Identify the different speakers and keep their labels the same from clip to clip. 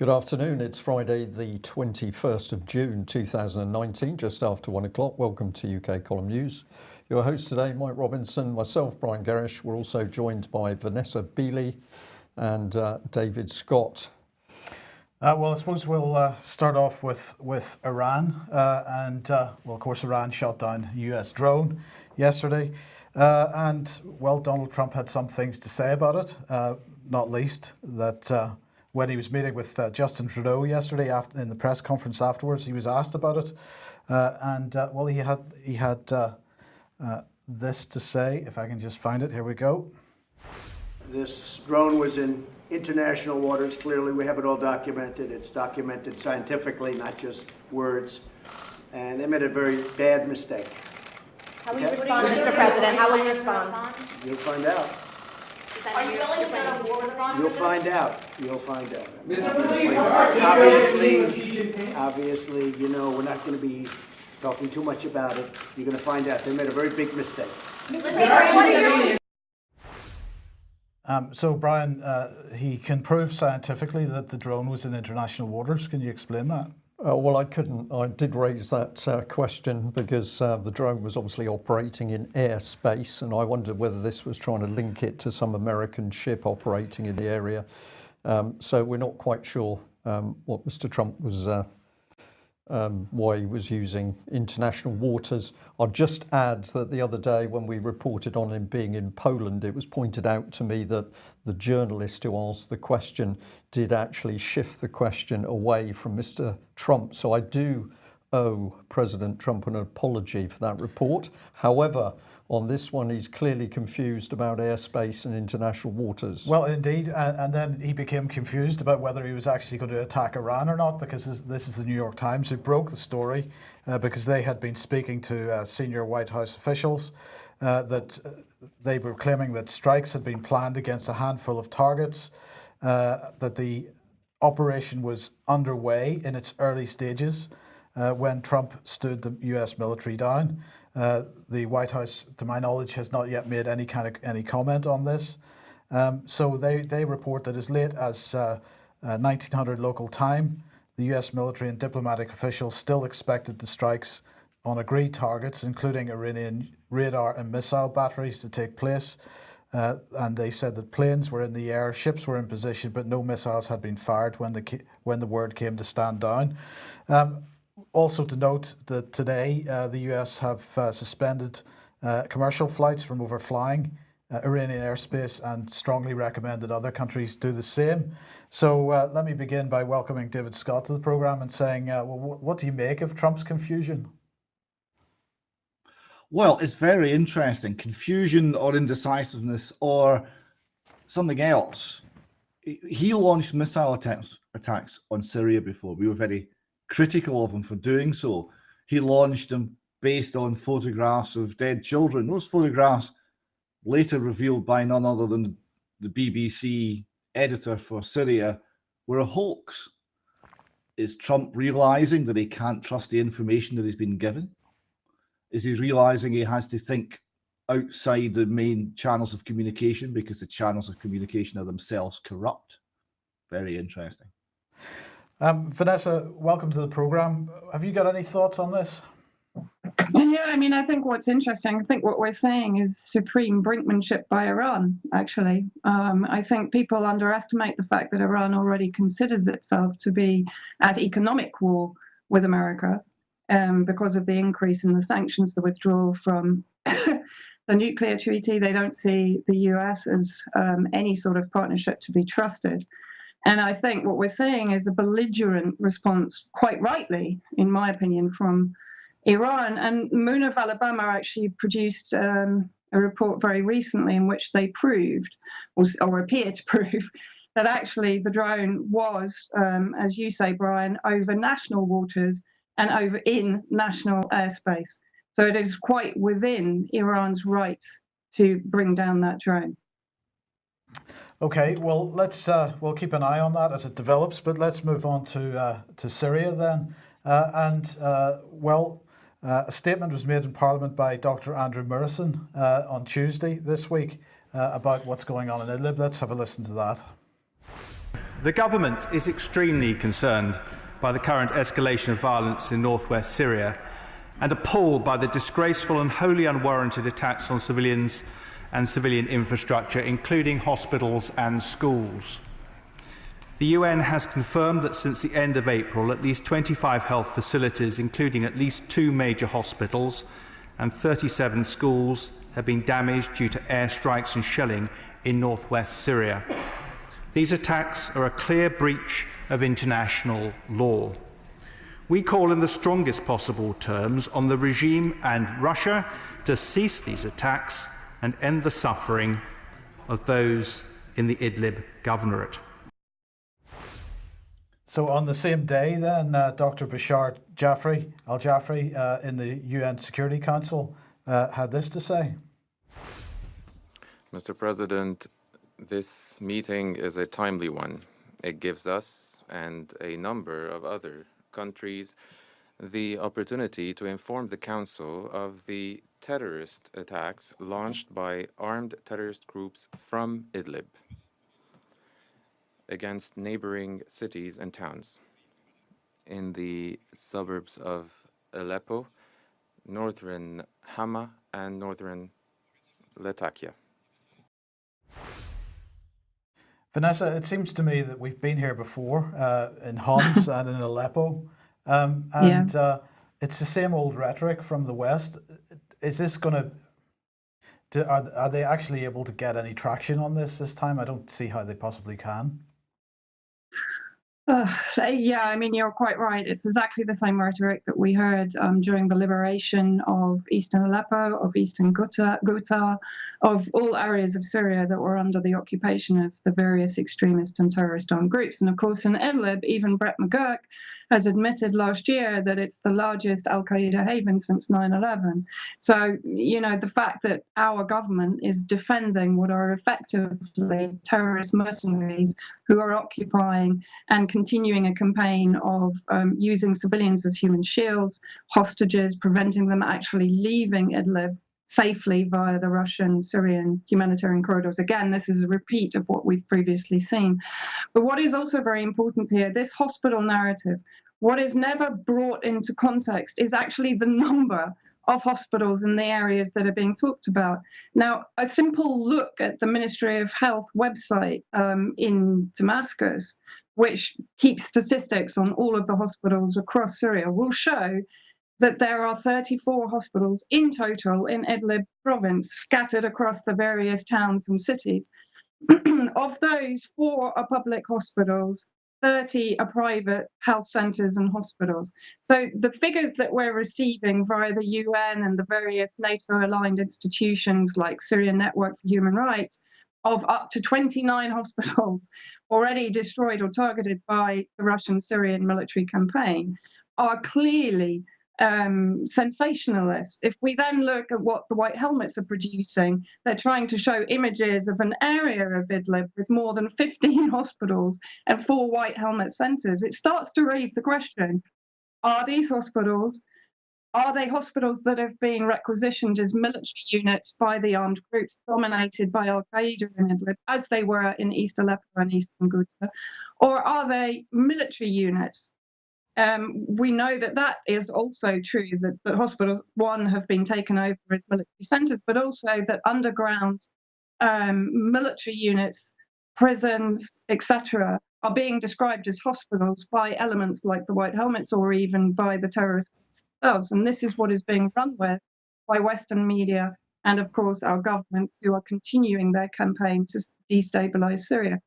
Speaker 1: Good afternoon. It's Friday, the 21st of June 2019, just after 1 o'clock. Welcome to UK Column News. Your host today, Mike Robinson, myself, Brian Gerrish. We're also joined by Vanessa Beeley and David Scott.
Speaker 2: Well, I suppose we'll start off with Iran. Of course, Iran shot down a US drone yesterday. Donald Trump had some things to say about it, not least that when he was meeting with Justin Trudeau yesterday in the press conference afterwards, he was asked about it. He had this to say, if I can just find it. Here we go.
Speaker 3: This drone was in international waters. Clearly, we have it all documented. It's documented scientifically, not just words. And they made a very bad mistake.
Speaker 4: How will you respond, Mr. President? How will you respond?
Speaker 3: You'll find out.
Speaker 4: Are you willing to go to war with Iran?
Speaker 3: You'll find out. You'll find out. Obviously, you know, we're not going to be talking too much about it. You're going to find out. They made a very big mistake.
Speaker 2: So, Brian, he can prove scientifically that the drone was in international waters. Can you explain that?
Speaker 1: Well, I couldn't. I did raise that question because the drone was obviously operating in airspace, and I wondered whether this was trying to link it to some American ship operating in the area. So we're not quite sure what Mr. Trump was, why he was using international waters. I'll just add that the other day when we reported on him being in Poland, it was pointed out to me that the journalist who asked the question did actually shift the question away from Mr. Trump. So I do owe President Trump an apology for that report. However, on this one, he's clearly confused about airspace and international waters.
Speaker 2: Well, indeed, and then he became confused about whether he was actually going to attack Iran or not, because this is the New York Times who broke the story, because they had been speaking to senior White House officials that they were claiming that strikes had been planned against a handful of targets, that the operation was underway in its early stages when Trump stood the US military down. The White House, to my knowledge, has not yet made any comment on this. So they report that as late as 1900 local time, the US military and diplomatic officials still expected the strikes on agreed targets, including Iranian radar and missile batteries, to take place. And they said that planes were in the air, ships were in position, but no missiles had been fired when the word came to stand down. Also to note that today the US have suspended commercial flights from overflying Iranian airspace and strongly recommend that other countries do the same. So let me begin by welcoming David Scott to the program and saying, what do you make of Trump's confusion?
Speaker 5: Well, it's very interesting. Confusion or indecisiveness or something else. He launched missile attacks on Syria before. We were very critical of him for doing so. He launched them based on photographs of dead children. Those photographs, later revealed by none other than the BBC editor for Syria, were a hoax. Is Trump realizing that he can't trust the information that he's been given? Is he realizing he has to think outside the main channels of communication because the channels of communication are themselves corrupt? Very interesting.
Speaker 2: Vanessa, welcome to the program. Have you got any thoughts on this?
Speaker 6: Yeah, I mean, I think what's interesting, I think what we're saying is supreme brinkmanship by Iran, actually. I think people underestimate the fact that Iran already considers itself to be at economic war with America because of the increase in the sanctions, the withdrawal from the nuclear treaty. They don't see the US as any sort of partnership to be trusted. And I think what we're seeing is a belligerent response, quite rightly, in my opinion, from Iran. And Moon of Alabama actually produced a report very recently in which they proved, or appear to prove, that actually the drone was, as you say, Brian, over national waters and over in national airspace. So it is quite within Iran's rights to bring down that drone.
Speaker 2: Okay, well, we'll keep an eye on that as it develops, but let's move on to Syria then. A statement was made in Parliament by Dr. Andrew Murison on Tuesday this week about what's going on in Idlib. Let's have a listen to that.
Speaker 7: The government is extremely concerned by the current escalation of violence in northwest Syria and appalled by the disgraceful and wholly unwarranted attacks on civilians and civilian infrastructure, including hospitals and schools. The UN has confirmed that since the end of April, at least 25 health facilities, including at least 2 major hospitals and 37 schools, have been damaged due to airstrikes and shelling in northwest Syria. These attacks are a clear breach of international law. We call in the strongest possible terms on the regime and Russia to cease these attacks and end the suffering of those in the Idlib governorate.
Speaker 2: So on the same day then, Dr. Bashar al-Jafri in the UN Security Council had this to say.
Speaker 8: Mr. President, this meeting is a timely one. It gives us and a number of other countries the opportunity to inform the Council of the terrorist attacks launched by armed terrorist groups from Idlib against neighboring cities and towns in the suburbs of Aleppo, northern Hama, and northern Latakia.
Speaker 2: Vanessa, it seems to me that we've been here before in Homs and in Aleppo, it's the same old rhetoric from the West. Is this going to, are they actually able to get any traction on this time? I don't see how they possibly can.
Speaker 6: Yeah, I mean, you're quite right. It's exactly the same rhetoric that we heard during the liberation of eastern Aleppo, of eastern Ghouta, of all areas of Syria that were under the occupation of the various extremist and terrorist armed groups. And of course, in Idlib, even Brett McGurk has admitted last year that it's the largest al-Qaeda haven since 9/11. So, you know, the fact that our government is defending what are effectively terrorist mercenaries who are occupying and continuing a campaign of using civilians as human shields, hostages, preventing them actually leaving Idlib safely via the Russian-Syrian humanitarian corridors. Again, this is a repeat of what we've previously seen. But what is also very important here, this hospital narrative, what is never brought into context is actually the number of hospitals in the areas that are being talked about. Now, a simple look at the Ministry of Health website in Damascus, which keeps statistics on all of the hospitals across Syria, will show that there are 34 hospitals in total in Idlib province, scattered across the various towns and cities. Of those, 4 are public hospitals, 30 are private health centres and hospitals. So the figures that we're receiving via the UN and the various NATO-aligned institutions like Syrian Network for Human Rights of up to 29 hospitals already destroyed or targeted by the Russian-Syrian military campaign are clearly sensationalist. If we then look at what the White Helmets are producing, they're trying to show images of an area of Idlib with more than 15 hospitals and 4 White Helmet centres. It starts to raise the question, are these hospitals, are they hospitals that have been requisitioned as military units by the armed groups dominated by al-Qaeda in Idlib, as they were in East Aleppo and Eastern Ghouta, or are they military units? We know that that is also true, that hospitals, one, have been taken over as military centres, but also that underground military units, prisons, etc., are being described as hospitals by elements like the White Helmets or even by the terrorists themselves. And this is what is being run with by Western media and, of course, our governments who are continuing their campaign to destabilise Syria.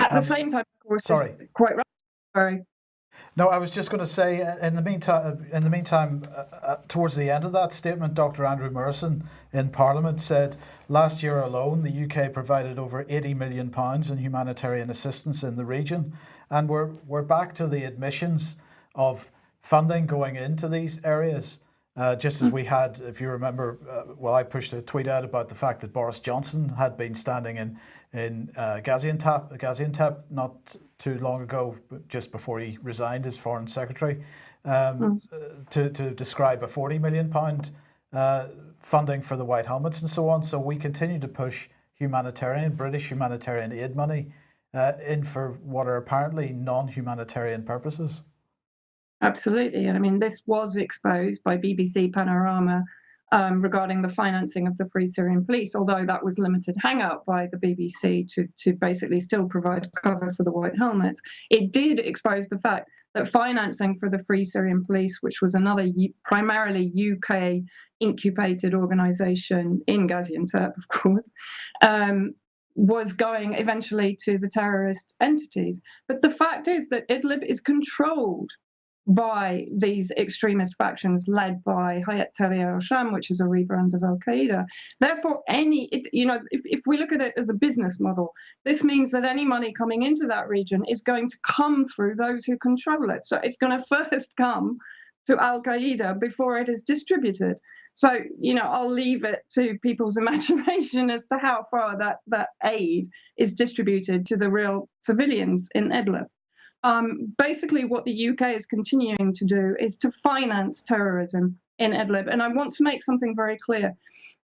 Speaker 6: At the same time, of course, quite right. Sorry.
Speaker 2: No, I was just going to say, in the meantime, towards the end of that statement, Dr. Andrew Morrison in Parliament said last year alone, the UK provided over £80 million in humanitarian assistance in the region. And we're back to the admissions of funding going into these areas. Just as we had, if you remember, I pushed a tweet out about the fact that Boris Johnson had been standing in Gaziantep not too long ago, just before he resigned as Foreign Secretary, to describe a £40 million funding for the White Helmets and so on. So we continue to push British humanitarian aid money in for what are apparently non-humanitarian purposes.
Speaker 6: Absolutely. And I mean, this was exposed by BBC Panorama regarding the financing of the Free Syrian Police, although that was limited hangout by the BBC to basically still provide cover for the White Helmets. It did expose the fact that financing for the Free Syrian Police, which was another primarily UK incubated organisation in Gaziantep, of course, was going eventually to the terrorist entities. But the fact is that Idlib is controlled by these extremist factions led by Hayat Tahrir al-Sham, which is a rebrand of Al-Qaeda. Therefore, if we look at it as a business model, this means that any money coming into that region is going to come through those who control it. So it's going to first come to Al-Qaeda before it is distributed. So, I'll leave it to people's imagination as to how far that aid is distributed to the real civilians in Idlib. Basically, what the UK is continuing to do is to finance terrorism in Idlib. And I want to make something very clear.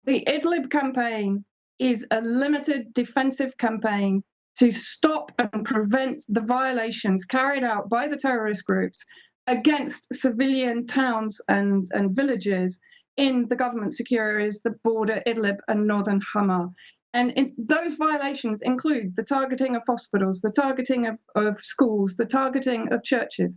Speaker 6: The Idlib campaign is a limited defensive campaign to stop and prevent the violations carried out by the terrorist groups against civilian towns and villages in the government secure areas that border Idlib and northern Hama. And those violations include the targeting of hospitals, the targeting of schools, the targeting of churches.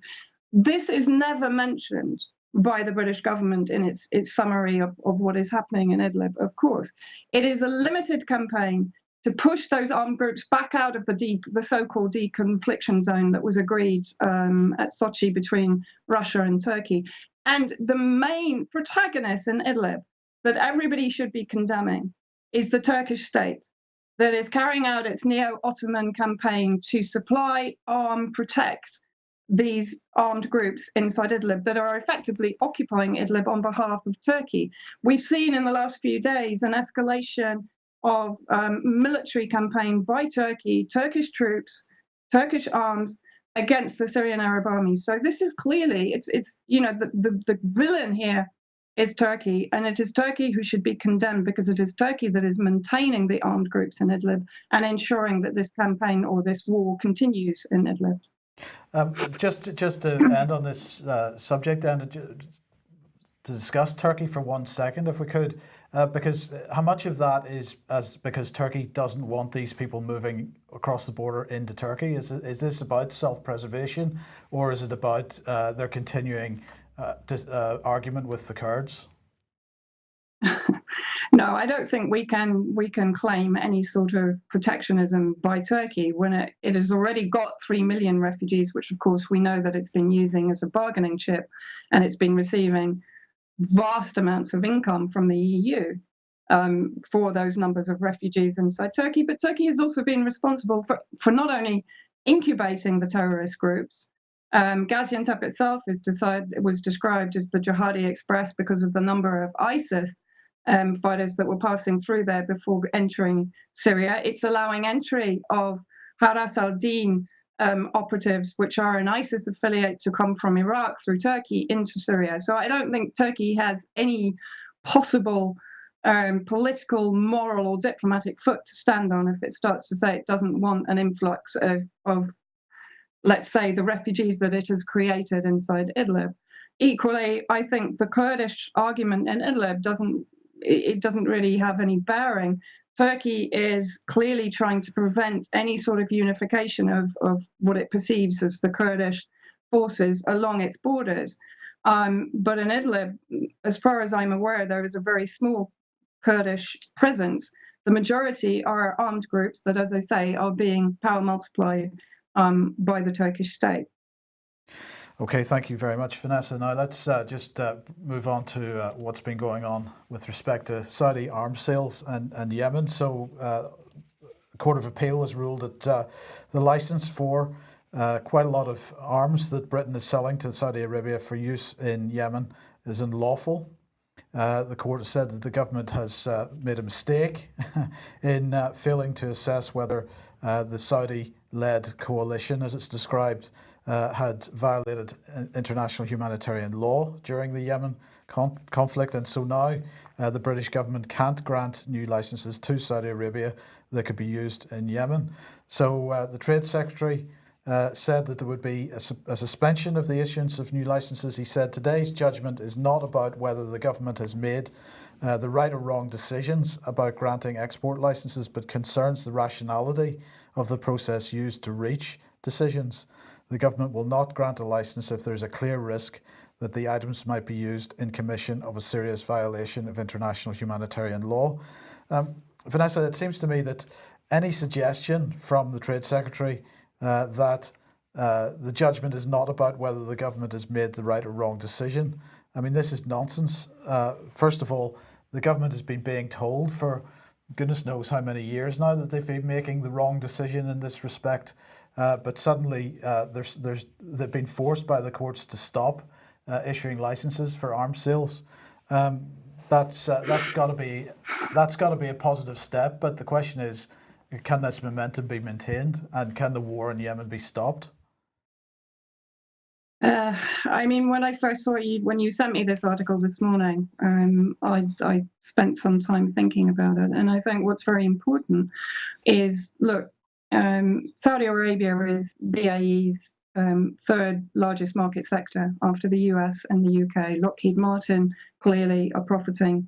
Speaker 6: This is never mentioned by the British government in its summary of what is happening in Idlib, of course. It is a limited campaign to push those armed groups back out of the so-called deconfliction zone that was agreed at Sochi between Russia and Turkey. And the main protagonist in Idlib that everybody should be condemning is the Turkish state that is carrying out its neo-Ottoman campaign to supply, arm, protect these armed groups inside Idlib that are effectively occupying Idlib on behalf of Turkey. We've seen in the last few days an escalation of military campaign by Turkey, Turkish troops, Turkish arms against the Syrian Arab army. So this is clearly, the villain here is Turkey, and it is Turkey who should be condemned because it is Turkey that is maintaining the armed groups in Idlib and ensuring that this campaign or this war continues in Idlib.
Speaker 2: Just to end on this subject and to discuss Turkey for 1 second, if we could, because how much of that is because Turkey doesn't want these people moving across the border into Turkey? Is this about self-preservation, or is it about their continuing argument with the Kurds?
Speaker 6: No, I don't think we can claim any sort of protectionism by Turkey when it has already got 3 million refugees, which of course we know that it's been using as a bargaining chip, and it's been receiving vast amounts of income from the EU for those numbers of refugees inside Turkey. But Turkey has also been responsible for not only incubating the terrorist groups. Gaziantep itself was described as the Jihadi Express because of the number of ISIS fighters that were passing through there before entering Syria. It's allowing entry of Haras al-Din operatives, which are an ISIS affiliate, to come from Iraq through Turkey into Syria. So I don't think Turkey has any possible political, moral, or diplomatic foot to stand on if it starts to say it doesn't want an influx of let's say, the refugees that it has created inside Idlib. Equally, I think the Kurdish argument in Idlib doesn't really have any bearing. Turkey is clearly trying to prevent any sort of unification of what it perceives as the Kurdish forces along its borders. But in Idlib, as far as I'm aware, there is a very small Kurdish presence. The majority are armed groups that, as I say, are being power multiplied by the Turkish state.
Speaker 2: Okay, thank you very much, Vanessa. Now let's just move on to what's been going on with respect to Saudi arms sales and Yemen. So the Court of Appeal has ruled that the license for quite a lot of arms that Britain is selling to Saudi Arabia for use in Yemen is unlawful. The court has said that the government has made a mistake in failing to assess whether the Saudi-led coalition, as it's described, had violated international humanitarian law during the Yemen conflict. And so now the British government can't grant new licenses to Saudi Arabia that could be used in Yemen. So the Trade Secretary said that there would be a suspension of the issuance of new licenses. He said today's judgment is not about whether the government has made the right or wrong decisions about granting export licenses, but concerns the rationality of the process used to reach decisions. The government will not grant a license if there is a clear risk that the items might be used in commission of a serious violation of international humanitarian law. Vanessa, it seems to me that any suggestion from the Trade Secretary that the judgment is not about whether the government has made the right or wrong decision, I mean, this is nonsense. First of all, the government has been being told for goodness knows how many years now that they've been making the wrong decision in this respect, but suddenly they've been forced by the courts to stop issuing licenses for arms sales. That's got to be a positive step. But the question is, can this momentum be maintained, and can the war in Yemen be stopped?
Speaker 6: I mean, when I first saw you, when you sent me this article this morning, I spent some time thinking about it, and I think what's very important is, look, Saudi Arabia is BAE's third largest market sector after the US and the UK. Lockheed Martin clearly are profiting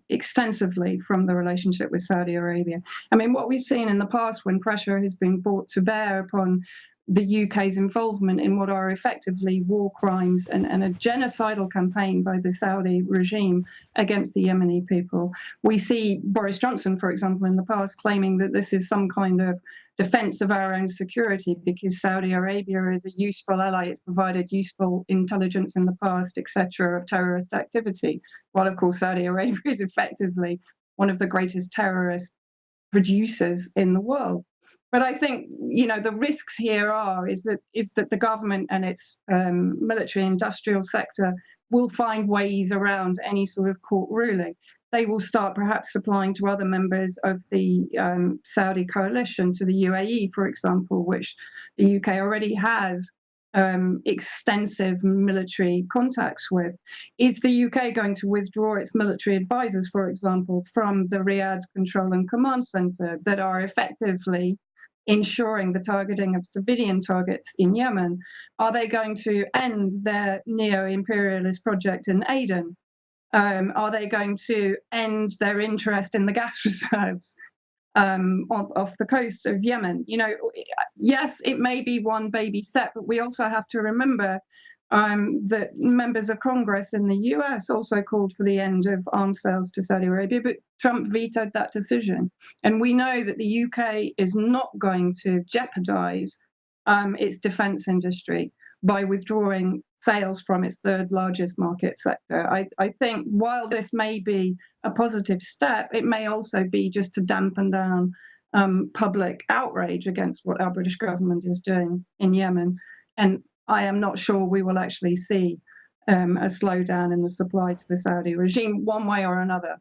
Speaker 6: extensively from the relationship with Saudi Arabia. I mean, what we've seen in the past when pressure has been brought to bear upon the UK's involvement in what are effectively war crimes and a genocidal campaign by the Saudi regime against the Yemeni people. We see Boris Johnson, for example, in the past claiming that this is some kind of defense of our own security because Saudi Arabia is a useful ally. It's provided useful intelligence in the past, etc., of terrorist activity. While, of course, Saudi Arabia is effectively one of the greatest terrorist producers in the world. But I think, you know, the risks here is that the government and its military industrial sector will find ways around any sort of court ruling. They will start perhaps supplying to other members of the Saudi coalition, to the UAE, for example, which the UK already has extensive military contacts with. Is the UK going to withdraw its military advisors, for example, from the Riyadh Control and Command Center that are effectively ensuring the targeting of civilian targets in Yemen? Are they going to end their neo-imperialist project in Aden? Are they going to end their interest in the gas reserves off the coast of Yemen? You know, yes, it may be one baby step, but we also have to remember that members of Congress in the US also called for the end of arms sales to Saudi Arabia, but Trump vetoed that decision. And we know that the UK is not going to jeopardize its defense industry by withdrawing sales from its third largest market sector. I think while this may be a positive step, it may also be just to dampen down public outrage against what our British government is doing in Yemen. And I am not sure we will actually see a slowdown in the supply to the Saudi regime one way or another.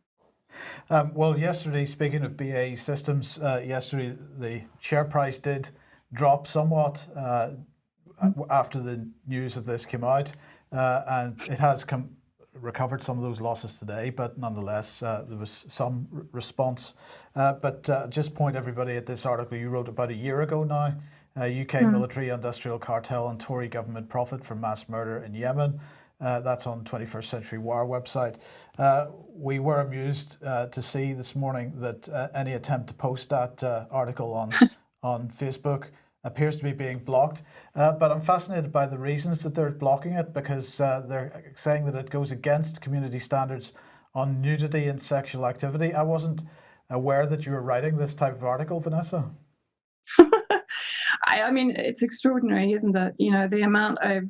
Speaker 2: Well, yesterday, speaking of BAE Systems, yesterday the share price did drop somewhat after the news of this came out, and it has recovered some of those losses today, but nonetheless there was some response. But just point everybody at this article you wrote about a year ago now. UK military industrial cartel and Tory government profit from mass murder in Yemen. That's on 21st Century Wire website. We were amused to see this morning that any attempt to post that article on Facebook appears to be being blocked. But I'm fascinated by the reasons that they're blocking it, because they're saying that it goes against community standards on nudity and sexual activity. I wasn't aware that you were writing this type of article, Vanessa.
Speaker 6: I mean, it's extraordinary, isn't it? You know, the amount of,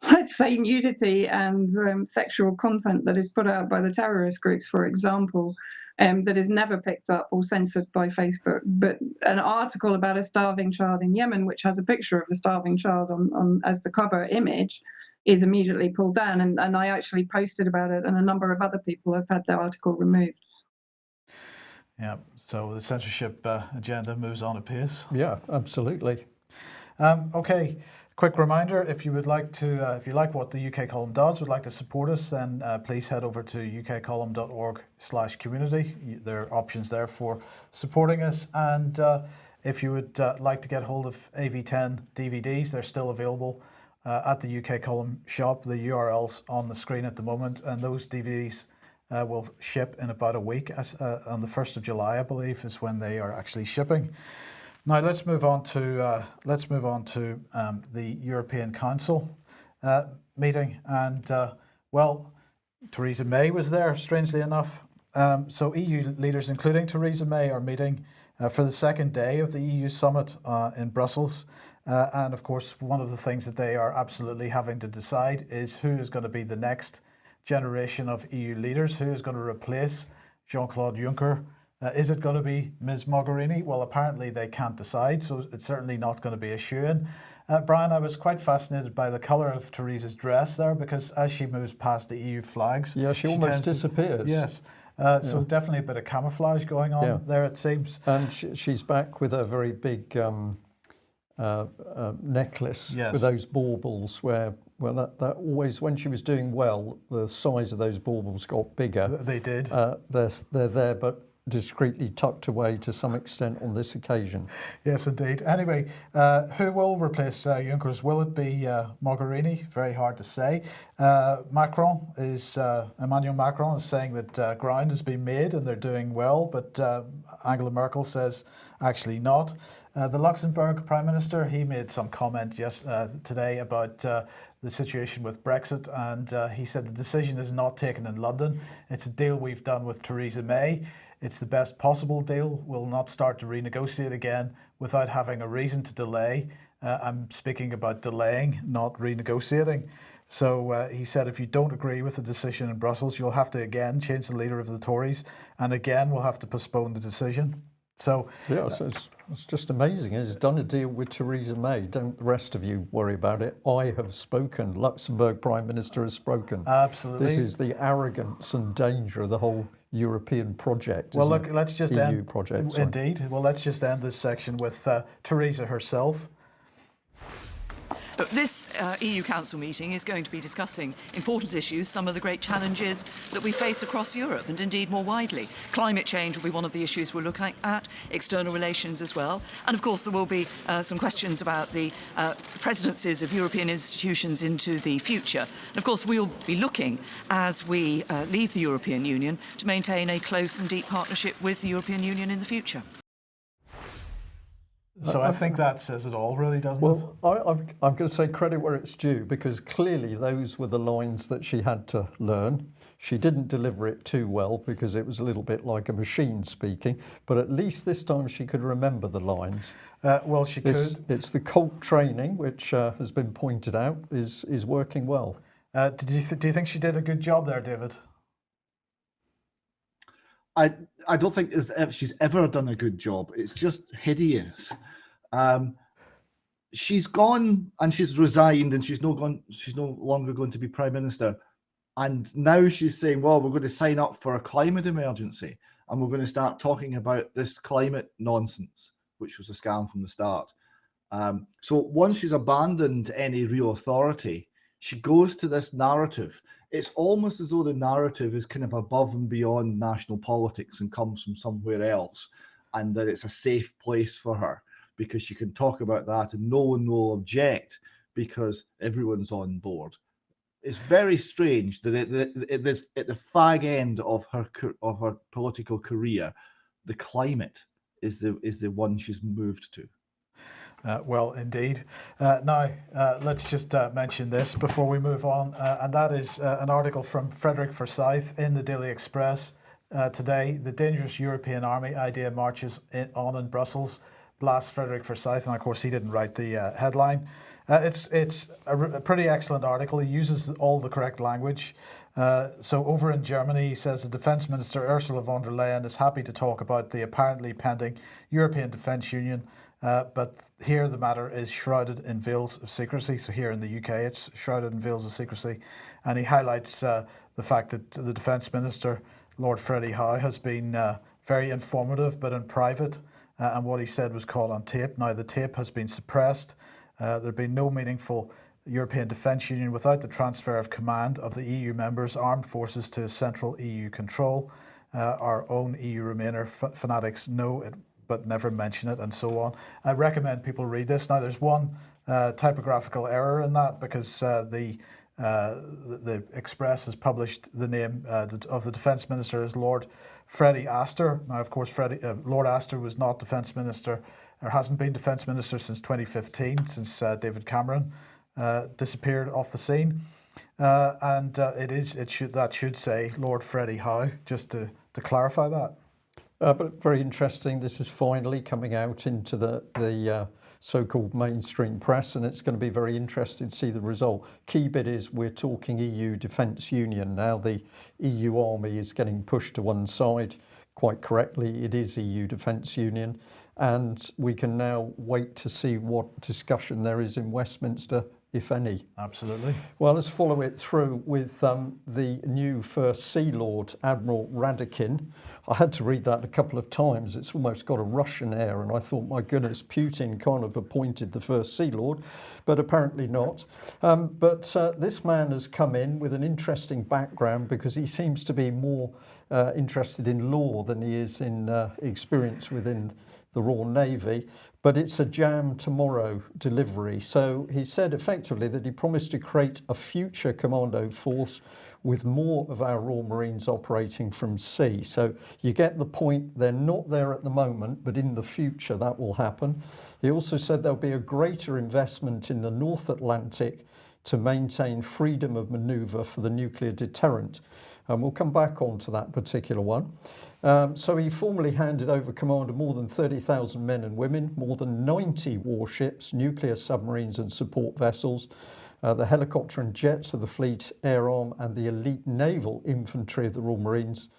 Speaker 6: I'd say, nudity and sexual content that is put out by the terrorist groups, for example, that is never picked up or censored by Facebook. But an article about a starving child in Yemen, which has a picture of a starving child on as the cover image, is immediately pulled down. And I actually posted about it, and a number of other people have had their article removed.
Speaker 2: Yeah, so the censorship agenda moves on apace.
Speaker 1: Yeah, absolutely.
Speaker 2: Okay, Quick reminder, if you would like to, if you like what the UK Column does, would like to support us, then please head over to ukcolumn.org/community. There are options there for supporting us. And if you would like to get hold of AV10 DVDs, they're still available at the UK Column shop. The URL's on the screen at the moment, and those DVDs will ship in about a week. On the 1st of July, I believe, is when they are actually shipping. Now let's move on to the European Council meeting, and well, Theresa May was there, strangely enough. So EU leaders, including Theresa May, are meeting for the second day of the EU summit in Brussels. And of course, one of the things that they are absolutely having to decide is who is going to be the next generation of EU leaders, who is going to replace Jean-Claude Juncker. Is it going to be Ms. Mogherini? Well, apparently they can't decide, so it's certainly not going to be a shoo-in. Brian, I was quite fascinated by the colour of Theresa's dress there, because as she moves past the EU flags...
Speaker 1: Yeah, she almost disappears.
Speaker 2: Yes. So definitely a bit of camouflage going on there, it seems.
Speaker 1: And she's back with a very big necklace with those baubles where, well, that always, when she was doing well, the size of those baubles got bigger.
Speaker 2: They did.
Speaker 1: They're there, but discreetly tucked away to some extent on this occasion.
Speaker 2: Yes, indeed. Anyway, who will replace Juncker? Will it be Mogherini? Very hard to say. Emmanuel Macron is saying that ground has been made and they're doing well, but Angela Merkel says actually not. The Luxembourg Prime Minister, he made some comment today about the situation with Brexit, and he said the decision is not taken in London. It's a deal we've done with Theresa May. It's the best possible deal. We'll not start to renegotiate again without having a reason to delay. I'm speaking about delaying, not renegotiating. So he said if you don't agree with the decision in Brussels, you'll have to again change the leader of the Tories, and again we'll have to postpone the decision. So
Speaker 1: yeah, so it's just amazing. He's done a deal with Theresa May. Don't the rest of you worry about it. I have spoken. Luxembourg Prime Minister has spoken.
Speaker 2: Absolutely.
Speaker 1: This is the arrogance and danger of the whole European project.
Speaker 2: Well, look, let's just
Speaker 1: EU project. Sorry.
Speaker 2: Indeed. Well, let's just end this section with Theresa herself.
Speaker 9: This EU Council meeting is going to be discussing important issues, some of the great challenges that we face across Europe and indeed more widely. Climate change will be one of the issues we're looking at, external relations as well. And of course there will be some questions about the presidencies of European institutions into the future. And of course we'll be looking, as we leave the European Union, to maintain a close and deep partnership with the European Union in the future.
Speaker 2: So I think that says it all, really, doesn't
Speaker 1: it?
Speaker 2: Well,
Speaker 1: I'm going to say credit where it's due, because clearly those were the lines that she had to learn. She didn't deliver it too well because it was a little bit like a machine speaking, but at least this time she could remember the lines.
Speaker 2: Well, she could.
Speaker 1: It's the cult training, which has been pointed out, is working well.
Speaker 2: Do you think she did a good job there, David?
Speaker 5: I don't think she's ever done a good job. It's just hideous. She's gone and she's resigned and she's no longer going to be Prime Minister. And now she's saying, well, we're going to sign up for a climate emergency and we're going to start talking about this climate nonsense, which was a scam from the start. So once she's abandoned any real authority, she goes to this narrative. It's almost as though the narrative is kind of above and beyond national politics and comes from somewhere else, and that it's a safe place for her because she can talk about that and no one will object because everyone's on board. It's very strange that at the fag end of her political career, the climate is the one she's moved to.
Speaker 2: Well, indeed. Now, let's just mention this before we move on, and that is an article from Frederick Forsyth in the Daily Express today. The dangerous European army idea marches on in Brussels. Blast Frederick Forsyth, and of course he didn't write the headline. It's a pretty excellent article. He uses all the correct language. So over in Germany, he says the Defence Minister Ursula von der Leyen is happy to talk about the apparently pending European Defence Union, but here the matter is shrouded in veils of secrecy. So here in the UK, it's shrouded in veils of secrecy. And he highlights the fact that the Defence Minister, Lord Freddie Howe, has been very informative, but in private. And what he said was caught on tape. Now, the tape has been suppressed There'd be no meaningful European Defence Union without the transfer of command of the EU members' armed forces to central EU control. Our own EU Remainer fanatics know it but never mention it, and so on. I recommend people read this. Now, there's one typographical error in that, because the Express has published the name of the Defence Minister as Lord Freddie Astor. Now, of course, Lord Astor was not Defence Minister, or hasn't been Defence Minister since 2015, since David Cameron disappeared off the scene. That should say Lord Freddie Howe, just to clarify that.
Speaker 1: But very interesting. This is finally coming out into the so-called mainstream press, and it's going to be very interesting to see the result. Key bit is we're talking EU Defence Union. Now the EU army is getting pushed to one side. Quite correctly, it is EU Defence Union, and we can now wait to see what discussion there is in Westminster, if any.
Speaker 2: Absolutely.
Speaker 1: Well, let's follow it through with the new First Sea Lord, Admiral Radakin. I had to read that a couple of times. It's almost got a Russian air, and I thought, my goodness, Putin kind of appointed the First Sea Lord, but apparently not. But this man has come in with an interesting background, because he seems to be more interested in law than he is in experience within the Royal Navy, but it's a jam tomorrow delivery. So he said effectively that he promised to create a future commando force with more of our Royal Marines operating from sea. So you get the point. They're not there at the moment, but in the future that will happen. He also said there'll be a greater investment in the North Atlantic to maintain freedom of manoeuvre for the nuclear deterrent. And we'll come back on to that particular one. So he formally handed over command of more than 30,000 men and women, more than 90 warships, nuclear submarines and support vessels, the helicopter and jets of the fleet, air arm, and the elite naval infantry of the Royal Marines.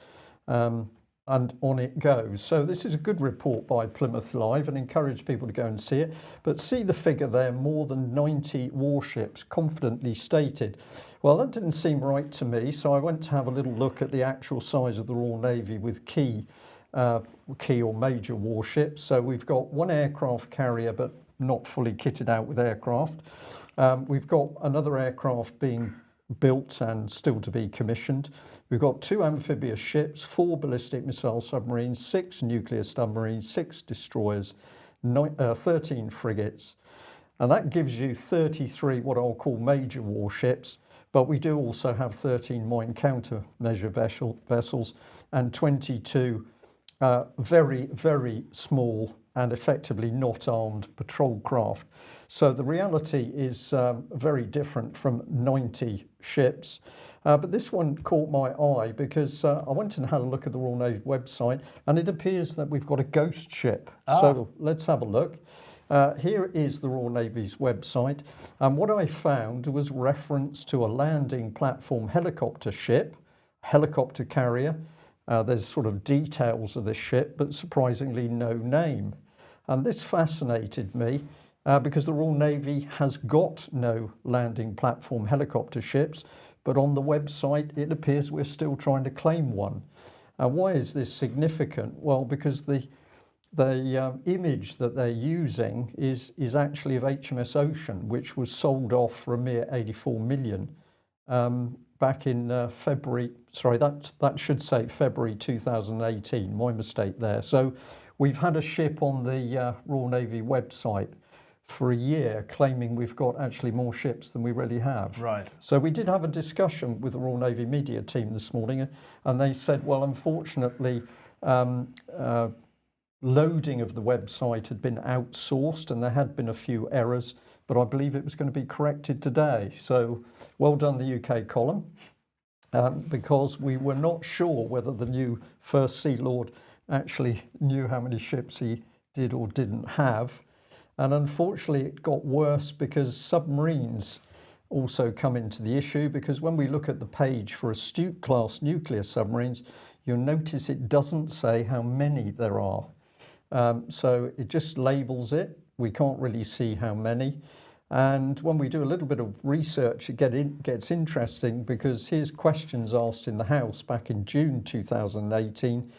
Speaker 1: And on it goes. So this is a good report by Plymouth Live, and encourage people to go and see it. But see the figure there, more than 90 warships, confidently stated. Well, that didn't seem right to me, so I went to have a little look at the actual size of the Royal Navy with key or major warships. So we've got one aircraft carrier, but not fully kitted out with aircraft. We've got another aircraft being built and still to be commissioned. We've got 2 amphibious ships, 4 ballistic missile submarines, 6 nuclear submarines, 6 destroyers, 13 frigates, and that gives you 33 what I'll call major warships. But we do also have 13 mine countermeasure vessels and 22 very, very small and effectively not armed patrol craft. So the reality is very different from 90 ships. But this one caught my eye because I went and had a look at the Royal Navy website, and it appears that we've got a ghost ship. So let's have a look. Here is the Royal Navy's website, and what I found was reference to a landing platform helicopter ship, helicopter carrier. There's sort of details of this ship, but surprisingly no name. And this fascinated me because the Royal Navy has got no landing platform helicopter ships, but on the website it appears we're still trying to claim one. Why is this significant? Well, because the image that they're using is actually of HMS Ocean, which was sold off for a mere 84 million back in February. Sorry, that should say February 2018. My mistake there. So we've had a ship on the Royal Navy website for a year claiming we've got actually more ships than we really have.
Speaker 2: Right.
Speaker 1: So we did have a discussion with the Royal Navy media team this morning, and they said, well, unfortunately, loading of the website had been outsourced and there had been a few errors, but I believe it was going to be corrected today. So well done, the UK column, because we were not sure whether the new First Sea Lord actually knew how many ships he did or didn't have. And unfortunately it got worse because submarines also come into the issue, because when we look at the page for Astute class nuclear submarines, you'll notice it doesn't say how many there are. So it just labels it. We can't really see how many. And when we do a little bit of research, it gets interesting, because here's questions asked in the House back in June 2018.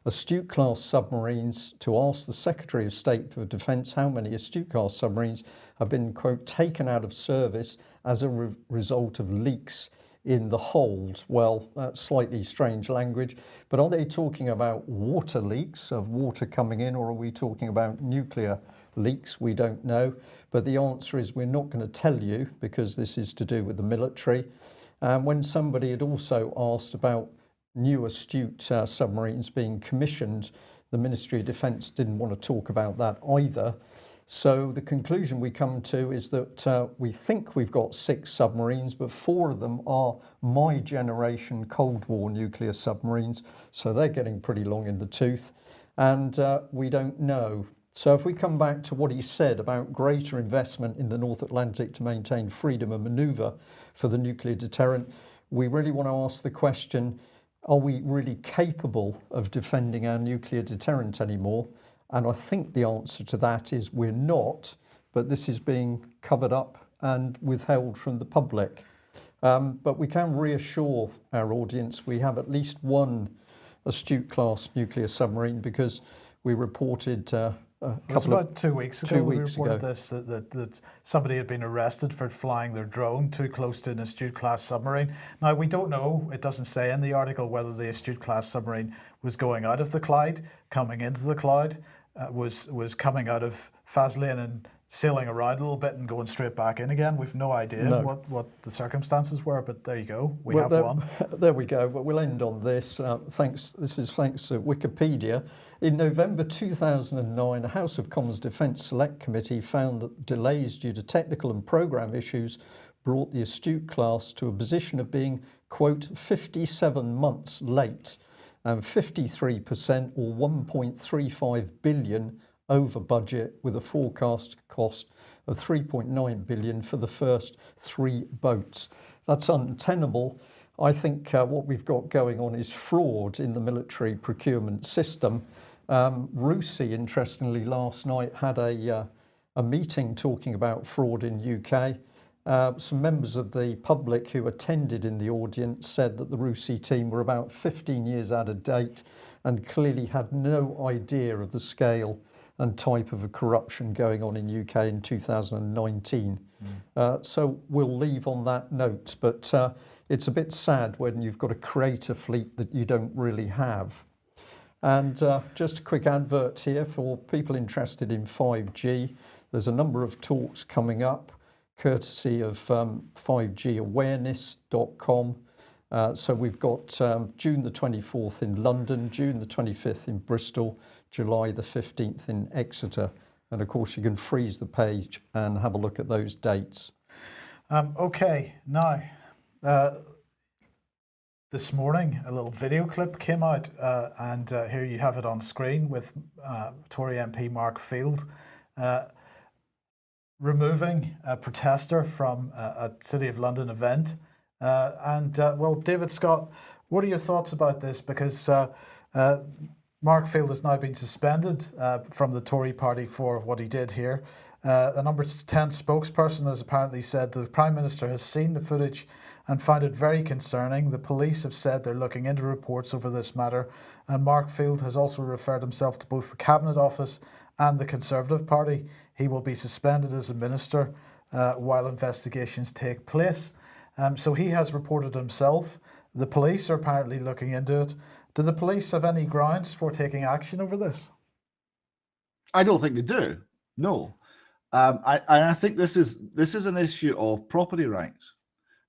Speaker 1: Astute-class submarines to ask the Secretary of State for Defence how many Astute-class submarines have been, quote, taken out of service as a result of leaks in the hold. Well, that's slightly strange language, but are they talking about water leaks, of water coming in, or are we talking about nuclear leaks? We don't know, but the answer is we're not going to tell you because this is to do with the military. When somebody had also asked about new Astute submarines being commissioned, the Ministry of Defence didn't want to talk about that either. So the conclusion we come to is that we think we've got 6 submarines, but 4 of them are my generation Cold War nuclear submarines. So they're getting pretty long in the tooth, and we don't know. So if we come back to what he said about greater investment in the North Atlantic to maintain freedom of manoeuvre for the nuclear deterrent, we really want to ask the question, are we really capable of defending our nuclear deterrent anymore? And I think the answer to that is we're not, but this is being covered up and withheld from the public. But we can reassure our audience we have at least 1 Astute-class nuclear submarine, because we reported
Speaker 2: it was about 2 weeks ago. We reported this that somebody had been arrested for flying their drone too close to an Astute-class submarine. Now, we don't know, it doesn't say in the article whether the Astute-class submarine was going out of the Clyde, coming into the Clyde, was coming out of Faslane and sailing around a little bit and going straight back in again. We've no idea what the circumstances were, but there you go. We have one.
Speaker 1: There we go. But we'll end on this. This is thanks to Wikipedia. In November 2009, a House of Commons Defence Select Committee found that delays due to technical and programme issues brought the Astute class to a position of being, quote, 57 months late and 53% or 1.35 billion over budget, with a forecast cost of 3.9 billion for the first 3 boats. That's untenable. I think what we've got going on is fraud in the military procurement system. RUSI, interestingly, last night had a meeting talking about fraud in UK. Some members of the public who attended in the audience said that the RUSI team were about 15 years out of date and clearly had no idea of the scale and type of a corruption going on in UK in 2019. So we'll leave on that note, but it's a bit sad when you've got to create a fleet that you don't really have. And just a quick advert here for people interested in 5G. There's a number of talks coming up, courtesy of 5gawareness.com. So we've got June the 24th in London, June the 25th in Bristol, July the 15th in Exeter. And of course you can freeze the page and have a look at those dates.
Speaker 2: Okay, now this morning a little video clip came out and here you have it on screen with Tory MP Mark Field removing a protester from a City of London event. Well, David Scott, what are your thoughts about this? Because Mark Field has now been suspended from the Tory party for what he did here. The number 10 spokesperson has apparently said the Prime Minister has seen the footage and found it very concerning. The police have said they're looking into reports over this matter, and Mark Field has also referred himself to both the Cabinet Office and the Conservative Party. He will be suspended as a minister while investigations take place. So he has reported himself. The police are apparently looking into it. Do the police have any grounds for taking action over this?
Speaker 5: I don't think they do. No. I think this is an issue of property rights,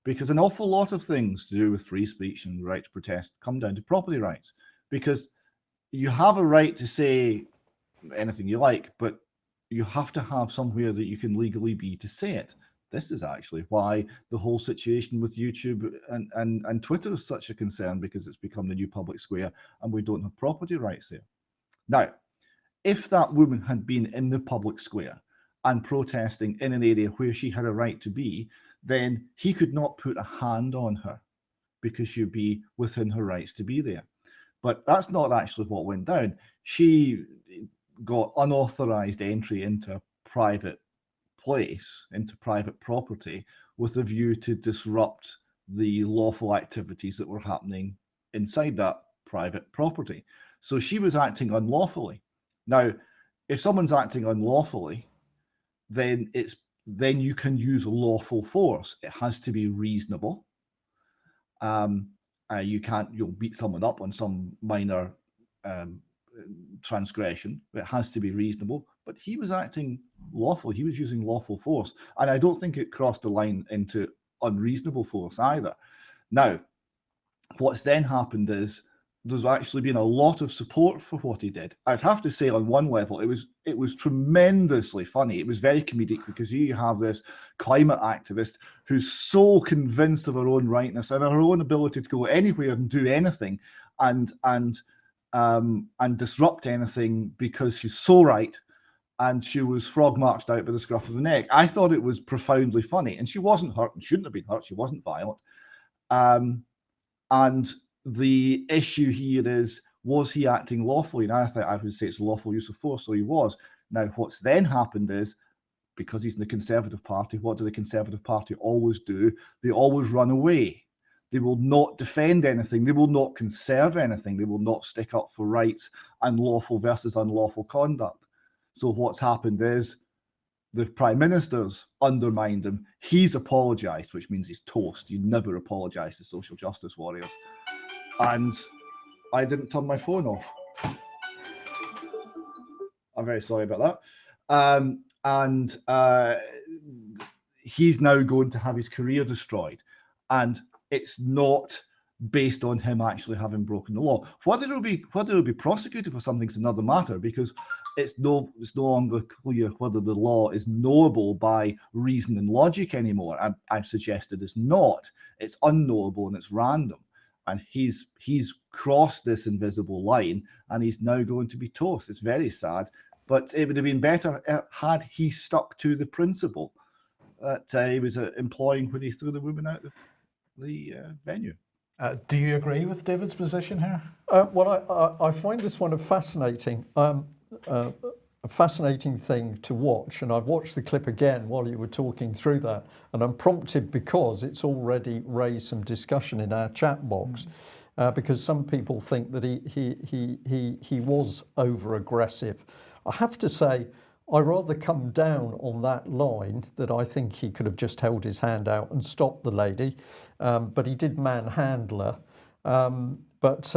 Speaker 5: because an awful lot of things to do with free speech and the right to protest come down to property rights, because you have a right to say anything you like, but you have to have somewhere that you can legally be to say it. This is actually why the whole situation with YouTube and Twitter is such a concern, because it's become the new public square and we don't have property rights there. Now, if that woman had been in the public square and protesting in an area where she had a right to be, then he could not put a hand on her because she'd be within her rights to be there. But that's not actually what went down. She got unauthorized entry into a private place, into private property, with a view to disrupt the lawful activities that were happening inside that private property. So she was acting unlawfully. Now, if someone's acting unlawfully, then you can use lawful force. It has to be reasonable. You'll beat someone up on some minor transgression, but it has to be reasonable. But he was acting lawful. He was using lawful force, and I don't think it crossed the line into unreasonable force either. Now, what's then happened is there's actually been a lot of support for what he did. I'd have to say, on one level, it was tremendously funny. It was very comedic, because you have this climate activist who's so convinced of her own rightness and her own ability to go anywhere and do anything and disrupt anything because she's so right. And she was frog marched out by the scruff of the neck. I thought it was profoundly funny, and she wasn't hurt and shouldn't have been hurt. She wasn't violent. And the issue here is, was he acting lawfully? And I would say it's lawful use of force, so he was. Now, what's then happened is, because he's in the Conservative Party, what do the Conservative Party always do? They always run away. They will not defend anything. They will not conserve anything. They will not stick up for rights and lawful versus unlawful conduct. So what's happened is the Prime Minister's undermined him. He's apologised, which means he's toast. You never apologise to social justice warriors. And I didn't turn my phone off. I'm very sorry about that. He's now going to have his career destroyed. And it's not based on him actually having broken the law. Whether he'll be prosecuted for something is another matter, because it's no longer clear whether the law is knowable by reason and logic anymore. I've suggested it's not. It's unknowable and it's random. And he's crossed this invisible line, and he's now going to be toast. It's very sad, but it would have been better had he stuck to the principle that he was employing when he threw the woman out of the venue.
Speaker 2: Do you agree with David's position here?
Speaker 1: Well, I find this one a fascinating thing to watch, and I've watched the clip again while you were talking through that, and I'm prompted because it's already raised some discussion in our chat box, because some people think that he was over aggressive. I have to say, I rather come down on that line, that I think he could have just held his hand out and stopped the lady, but he did manhandle her. But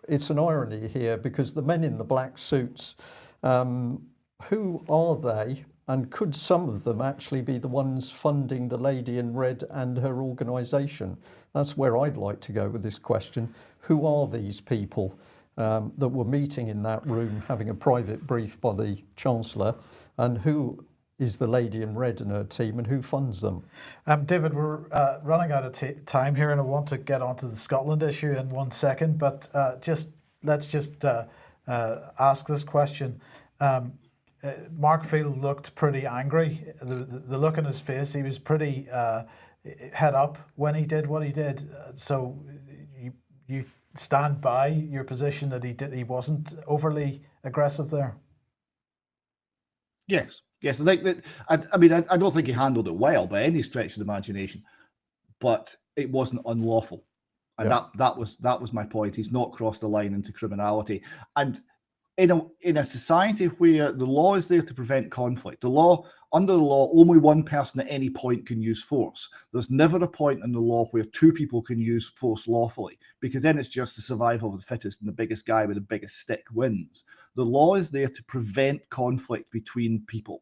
Speaker 1: it's an irony here, because the men in the black suits, who are they, and could some of them actually be the ones funding the lady in red and her organisation? That's where I'd like to go with this question. Who are these people that were meeting in that room, having a private brief by the Chancellor, and who is the lady in red and her team, and who funds them?
Speaker 2: David, we're running out of time here, and I want to get onto the Scotland issue in 1 second, but let's just ask this question. Mark Field looked pretty angry. The look on his face, he was pretty head up when he did what he did. So you stand by your position that he wasn't overly aggressive there?
Speaker 5: Yes. I think that. I don't think he handled it well by any stretch of the imagination, but it wasn't unlawful, and that was my point. He's not crossed the line into criminality, and in a society where the law is there to prevent conflict, under the law, only one person at any point can use force. There's never a point in the law where two people can use force lawfully, because then it's just the survival of the fittest, and the biggest guy with the biggest stick wins. The law is there to prevent conflict between people,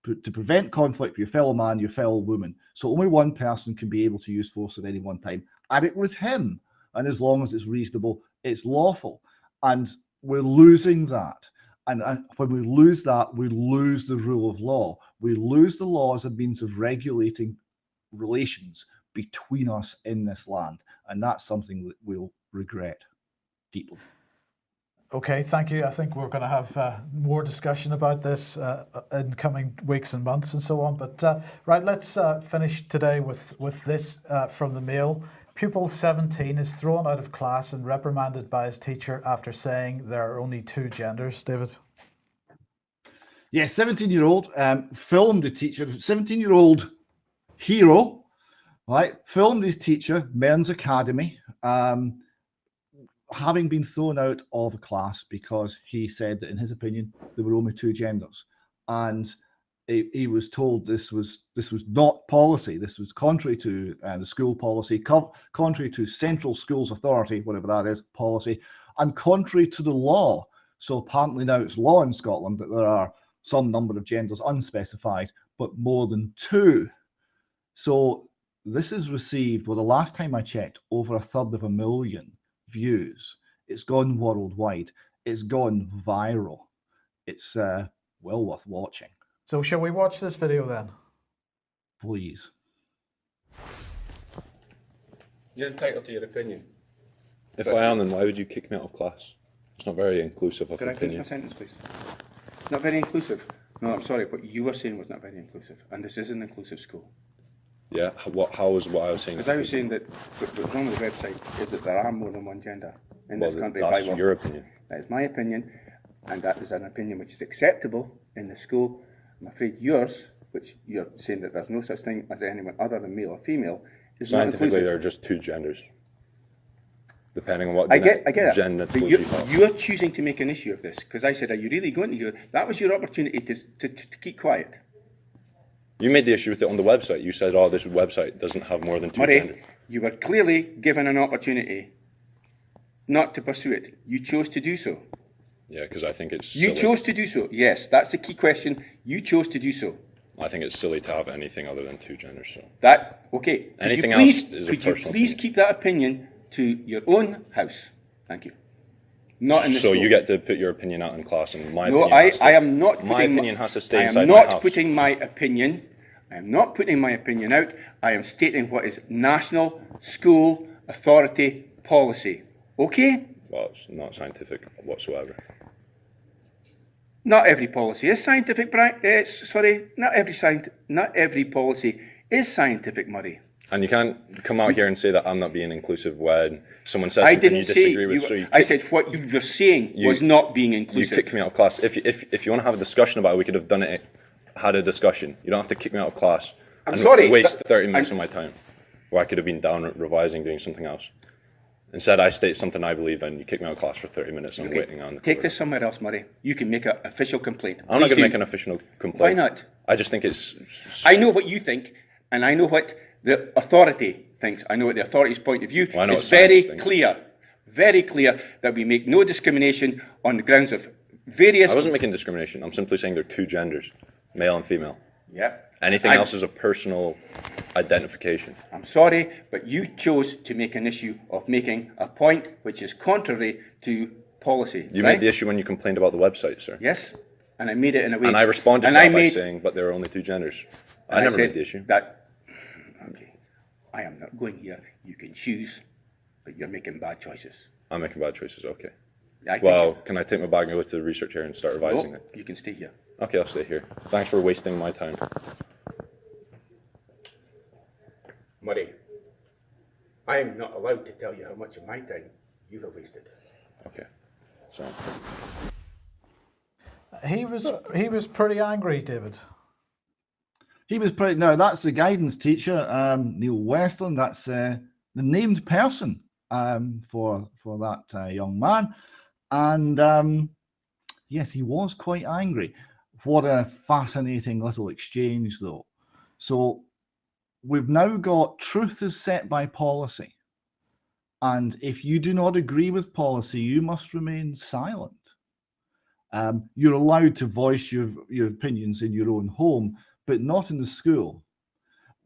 Speaker 5: to prevent conflict with your fellow man, your fellow woman. So only one person can be able to use force at any one time, and it was him. And as long as it's reasonable, it's lawful. And we're losing that. And when we lose that, we lose the rule of law. We lose the law as a means of regulating relations between us in this land. And that's something that we'll regret deeply.
Speaker 2: Okay, thank you. I think we're going to have more discussion about this in coming weeks and months and so on. But right, let's finish today with this from the Mail. Pupil 17 is thrown out of class and reprimanded by his teacher after saying there are only two genders. David?
Speaker 5: Yeah, 17-year-old filmed a teacher, 17-year-old hero, right? Filmed his teacher, Men's Academy, having been thrown out of a class because he said that, in his opinion, there were only 2 genders, and he was told this was not policy. This was contrary to the school policy, contrary to Central Schools Authority, whatever that is, policy, and contrary to the law. So apparently now it's law in Scotland that there are some number of genders unspecified, but more than 2. So this is received, well, the last time I checked, over 1/3 views. It's gone worldwide. It's gone viral. It's well worth watching.
Speaker 2: So shall we watch this video then?
Speaker 5: Please.
Speaker 10: You're entitled to your opinion.
Speaker 11: If I am, then why would you kick me out of class? It's not very inclusive of
Speaker 10: Could I finish
Speaker 11: opinion.
Speaker 10: my sentence, please? Not very inclusive. No, I'm sorry, what you were saying was not very inclusive, and this is an inclusive school.
Speaker 11: Yeah, how was what I was saying?
Speaker 10: Because I was saying that what's wrong with the website is that there are more than one gender in this country.
Speaker 11: That's your opinion.
Speaker 10: That is my opinion, and that is an opinion which is acceptable in the school. I'm afraid yours, which you're saying that there's no such thing as anyone other than male or female, is not
Speaker 11: Scientifically,
Speaker 10: inclusive.
Speaker 11: there are just 2 genders, depending on what
Speaker 10: I get that.
Speaker 11: gender
Speaker 10: But you're choosing to make an issue of this, because I said, are you really going to do it? That was your opportunity to keep quiet.
Speaker 11: You made the issue with it on the website. You said, oh, this website doesn't have more than 2
Speaker 10: Murray,
Speaker 11: genders.
Speaker 10: you were clearly given an opportunity not to pursue it. You chose to do so.
Speaker 11: Yeah, because I think it's
Speaker 10: You
Speaker 11: silly.
Speaker 10: chose to do so. Yes, that's the key question. You chose to do so.
Speaker 11: I think it's silly to have anything other than 2 genders. So
Speaker 10: That, okay.
Speaker 11: Anything
Speaker 10: could you please,
Speaker 11: else is a
Speaker 10: could you
Speaker 11: personal
Speaker 10: please
Speaker 11: opinion.
Speaker 10: keep that opinion to your own house? Thank you. Not in the
Speaker 11: So
Speaker 10: school.
Speaker 11: you get to put your opinion out in class, and my
Speaker 10: No,
Speaker 11: opinion has to,
Speaker 10: I am not putting
Speaker 11: my opinion has to stay
Speaker 10: I
Speaker 11: inside
Speaker 10: am
Speaker 11: my
Speaker 10: not
Speaker 11: house.
Speaker 10: putting my opinion. I am not putting my opinion out. I am stating what is national school authority policy. Okay?
Speaker 11: Well, it's not scientific whatsoever.
Speaker 10: Not every policy is scientific, not every policy is scientific, Murray.
Speaker 11: And you can't come out here and say that I'm not being inclusive when someone says
Speaker 10: I
Speaker 11: something
Speaker 10: didn't
Speaker 11: you
Speaker 10: say
Speaker 11: disagree with.
Speaker 10: you,
Speaker 11: So you
Speaker 10: I said what you were saying was not being
Speaker 11: You
Speaker 10: inclusive.
Speaker 11: kick me out of class. If you want to have a discussion about it, we could have done it, had a discussion. You don't have to kick me out of class.
Speaker 10: I'm
Speaker 11: and
Speaker 10: sorry,
Speaker 11: waste
Speaker 10: but
Speaker 11: 30 minutes of my time, where I could have been down revising, doing something else. Instead, I state something I believe in. You kick me out of class for 30 minutes. And I'm waiting on the
Speaker 10: Take this somewhere else, Murray. You can make an official complaint.
Speaker 11: I'm not
Speaker 10: Please
Speaker 11: going to
Speaker 10: do.
Speaker 11: make an official complaint.
Speaker 10: Why not?
Speaker 11: I just think it's.
Speaker 10: I know what you think, and I know what the authority thinks. I know what the authority's point of view
Speaker 11: Well, I know
Speaker 10: is.
Speaker 11: what science
Speaker 10: Very
Speaker 11: thinks.
Speaker 10: clear that we make no discrimination on the grounds of various.
Speaker 11: I wasn't making discrimination. I'm simply saying there are 2 genders, male and female.
Speaker 10: Yeah.
Speaker 11: Anything else is a personal identification.
Speaker 10: I'm sorry, but you chose to make an issue of making a point which is contrary to policy.
Speaker 11: You
Speaker 10: right?
Speaker 11: made the issue when you complained about the website, sir.
Speaker 10: Yes, and I made it in a way.
Speaker 11: And I responded to
Speaker 10: and
Speaker 11: that
Speaker 10: I
Speaker 11: by
Speaker 10: made,
Speaker 11: saying, but there are only 2 genders.
Speaker 10: and
Speaker 11: I never
Speaker 10: said
Speaker 11: made the issue.
Speaker 10: That, okay, I am not going here. You can choose, but you're making bad choices.
Speaker 11: I'm making bad choices, okay.
Speaker 10: I think-
Speaker 11: Well, can I take my bag and go to the research here and start revising
Speaker 10: No,
Speaker 11: it?
Speaker 10: you can stay here.
Speaker 11: Okay, I'll stay here. Thanks for wasting my time.
Speaker 10: Murray, I am not allowed to tell you how much of my time you have wasted.
Speaker 11: Okay, so.
Speaker 2: He was pretty angry, David.
Speaker 5: He was pretty. No, that's the guidance teacher, Neil Westland. That's the named person for that young man, and yes, he was quite angry. What a fascinating little exchange, though. So we've now got truth is set by policy, and if you do not agree with policy, you must remain silent. You're allowed to voice your opinions in your own home, but not in the school.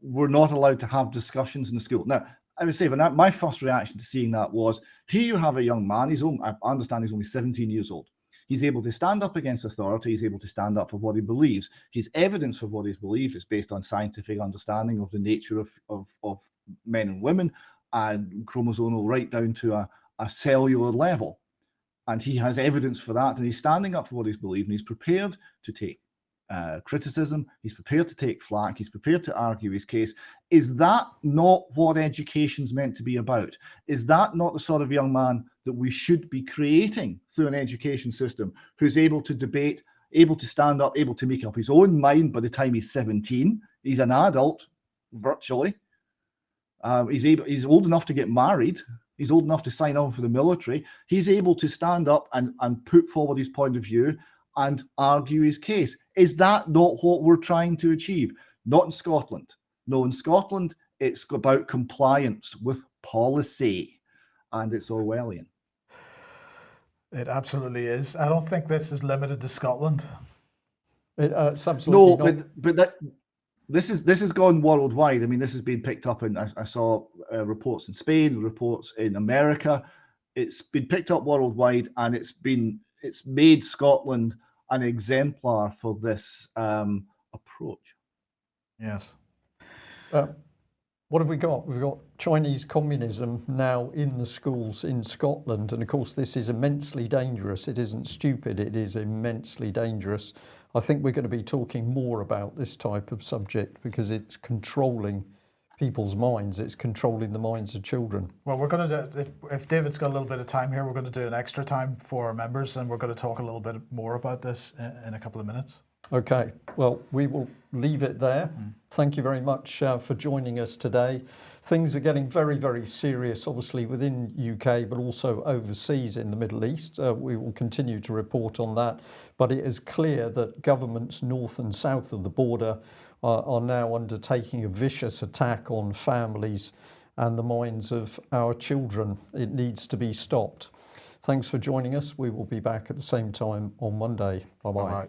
Speaker 5: We're not allowed to have discussions in the school. Now, I would say, but my first reaction to seeing that was, here you have a young man, I understand he's only 17 years old. He's able to stand up against authority, he's able to stand up for what he believes. His evidence for what he believes is based on scientific understanding of the nature of men and women, and chromosomal right down to a cellular level. And he has evidence for that, and he's standing up for what he's believed, and he's prepared to take criticism, he's prepared to take flack, he's prepared to argue his case. Is that not what education's meant to be about? Is that not the sort of young man that we should be creating through an education system, who's able to debate, able to stand up, able to make up his own mind by the time he's 17? He's an adult, virtually. He's old enough to get married. He's old enough to sign on for the military. He's able to stand up and put forward his point of view and argue his case. Is that not what we're trying to achieve? Not in Scotland. No, in Scotland, it's about compliance with policy, and it's Orwellian.
Speaker 2: It absolutely is. I don't think this is limited to Scotland.
Speaker 1: It's absolutely not.
Speaker 5: But this has gone worldwide. I mean, this has been picked up in. I saw reports in Spain, reports in America. It's been picked up worldwide, and it's made Scotland an exemplar for this approach.
Speaker 2: Yes.
Speaker 1: What have we got? We've got Chinese communism now in the schools in Scotland. And of course, this is immensely dangerous. It isn't stupid, it is immensely dangerous. I think we're going to be talking more about this type of subject because it's controlling people's minds. It's controlling the minds of children.
Speaker 2: Well, we're going to do, if David's got a little bit of time here, we're going to do an extra time for our members, and we're going to talk a little bit more about this in a couple of minutes.
Speaker 1: Okay, well, we will leave it there. Thank you very much for joining us today. Things are getting very, very serious, obviously, within UK, but also overseas in the Middle East. We will continue to report on that. But it is clear that governments north and south of the border are now undertaking a vicious attack on families and the minds of our children. It needs to be stopped. Thanks for joining us. We will be back at the same time on Monday. Bye-bye.
Speaker 2: Bye-bye.